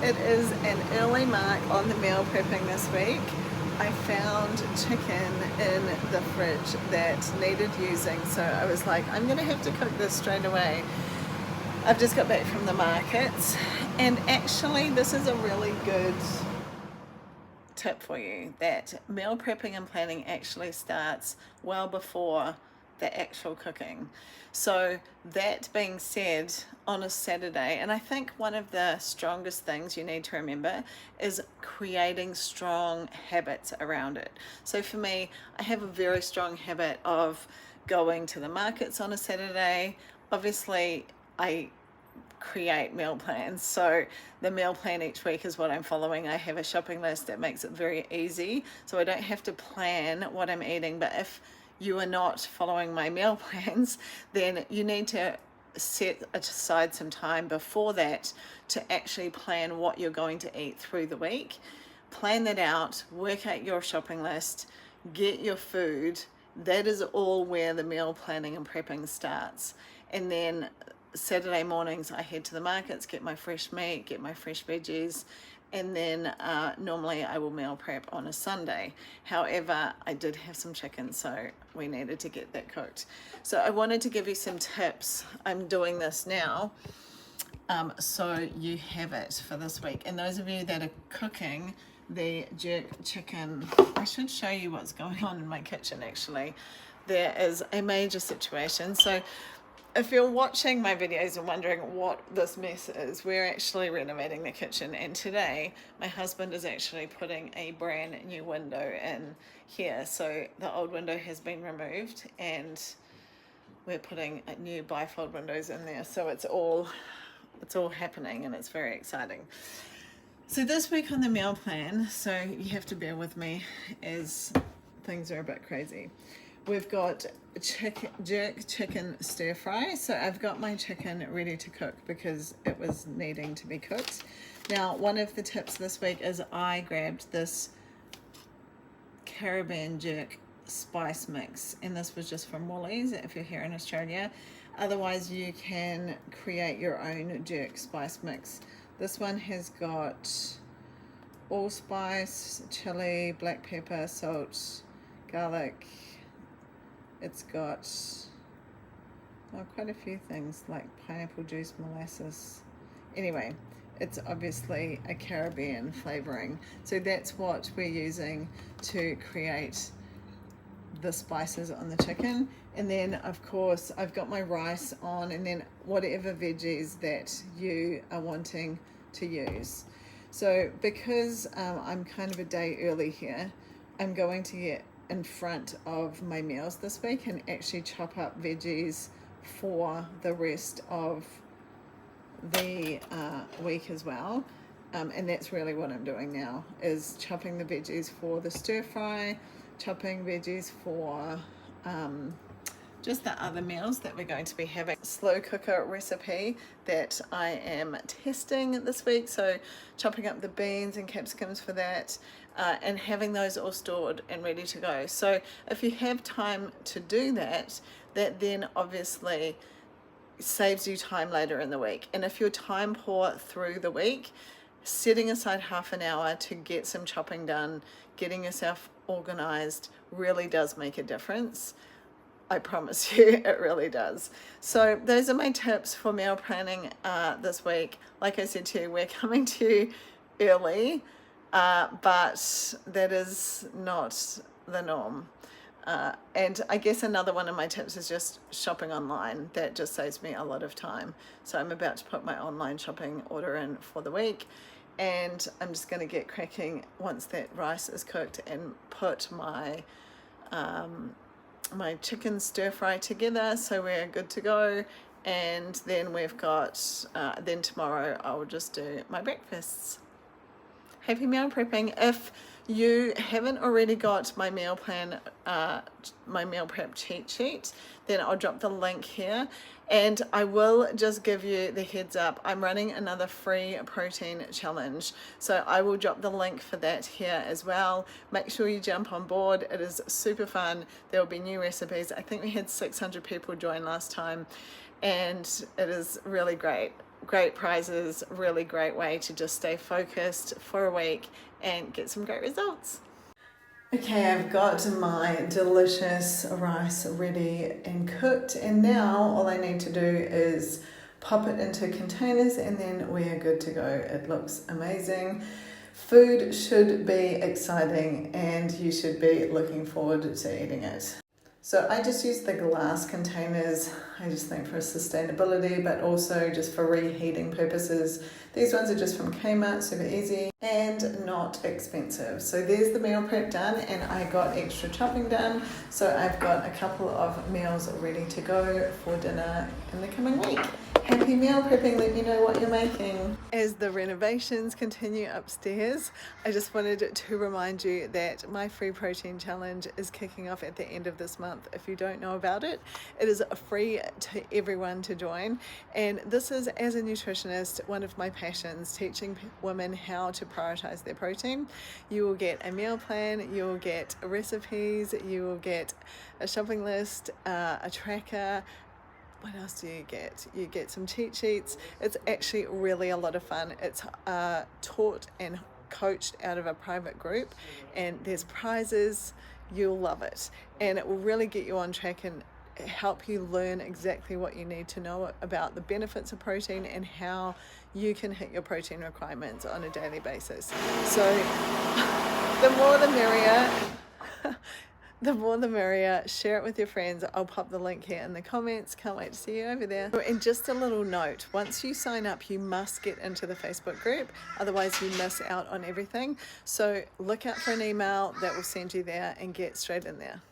It is an early mark on the meal prepping this week. I found chicken in the fridge that needed using, so I was like, I'm gonna have to cook this straight away. I've just got back from the markets, and actually this is a really good tip for you, that meal prepping and planning actually starts well before the actual cooking. So that being said, on a Saturday, and I think one of the strongest things you need to remember is creating strong habits around it. So for me, I have a very strong habit of going to the markets on a Saturday. Obviously, I create meal plans. So the meal plan each week is what I'm following. I have a shopping list that makes it very easy, so I don't have to plan what I'm eating. But if you are not following my meal plans, then you need to set aside some time before that to actually plan what you're going to eat through the week. Plan that out, work out your shopping list, get your food. That is all where the meal planning and prepping starts. And then Saturday mornings I head to the markets, get my fresh meat, get my fresh veggies, and then normally I will meal prep on a Sunday. However, I did have some chicken, so we needed to get that cooked. So I wanted to give you some tips. I'm doing this now, so you have it for this week. And those of you that are cooking the jerk chicken, I should show you what's going on in my kitchen actually. There is a major situation. So if you're watching my videos and wondering what this mess is, we're actually renovating the kitchen, and today my husband is actually putting a brand new window in here. So the old window has been removed and we're putting new bifold windows in there. So it's all happening and it's very exciting. So this week on the meal plan, so you have to bear with me as things are a bit crazy. We've got jerk chicken stir fry. So I've got my chicken ready to cook because it was needing to be cooked. Now, one of the tips this week is I grabbed this Caribbean jerk spice mix, and this was just from Woolies if you're here in Australia. Otherwise, you can create your own jerk spice mix. This one has got allspice, chili, black pepper, salt, garlic. It's got quite a few things like pineapple juice, molasses. Anyway, it's obviously a Caribbean flavoring. So that's what we're using to create the spices on the chicken. And then of course I've got my rice on, and then whatever veggies that you are wanting to use. So because I'm kind of a day early here, I'm going to get in front of my meals this week and actually chop up veggies for the rest of the week as well. And that's really what I'm doing now, is chopping the veggies for the stir fry, chopping veggies for just the other meals that we're going to be having. Slow cooker recipe that I am testing this week, so chopping up the beans and capsicums for that, and having those all stored and ready to go. So if you have time to do that, that then obviously saves you time later in the week. And if you're time poor through the week, setting aside half an hour to get some chopping done, getting yourself organized really does make a difference. I promise you, it really does. So those are my tips for meal planning this week. Like I said to you, we're coming to you early, but that is not the norm. And I guess another one of my tips is just shopping online. That just saves me a lot of time. So I'm about to put my online shopping order in for the week, and I'm just going to get cracking once that rice is cooked and put my my chicken stir fry together, so we're good to go. And then we've got then tomorrow I'll just do my breakfasts. Happy meal prepping. If you haven't already got my meal plan, my meal prep cheat sheet, then I'll drop the link here. And I will just give you the heads up, I'm running another free protein challenge. So I will drop the link for that here as well. Make sure you jump on board. It is super fun. There will be new recipes. I think we had 600 people join last time, and it is really great. great prizes, really great way to just stay focused for a week and get some great results. Okay, I've got my delicious rice ready and cooked, and now all I need to do is pop it into containers and then we are good to go. It looks amazing. Food should be exciting and you should be looking forward to eating it. So I just use the glass containers, I just think for sustainability, but also just for reheating purposes. These ones are just from Kmart, super easy and not expensive. So there's the meal prep done, and I got extra chopping done. So I've got a couple of meals ready to go for dinner in the coming week. Happy meal prepping, let me know what you're making. As the renovations continue upstairs, I just wanted to remind you that my free protein challenge is kicking off at the end of this month. If you don't know about it, it is free to everyone to join. And this is, as a nutritionist, one of my passions, teaching women how to prioritize their protein. You will get a meal plan, you will get recipes, you will get a shopping list, a tracker. What else do you get? You get some cheat sheets. It's actually really a lot of fun. It's taught and coached out of a private group, and there's prizes. You'll love it, and it will really get you on track and help you learn exactly what you need to know about the benefits of protein and how you can hit your protein requirements on a daily basis. So the more the merrier. The more the merrier. Share it with your friends. I'll pop the link here in the comments. Can't wait to see you over there. And just a little note, once you sign up, you must get into the Facebook group, otherwise you miss out on everything. So look out for an email that will send you there and get straight in there.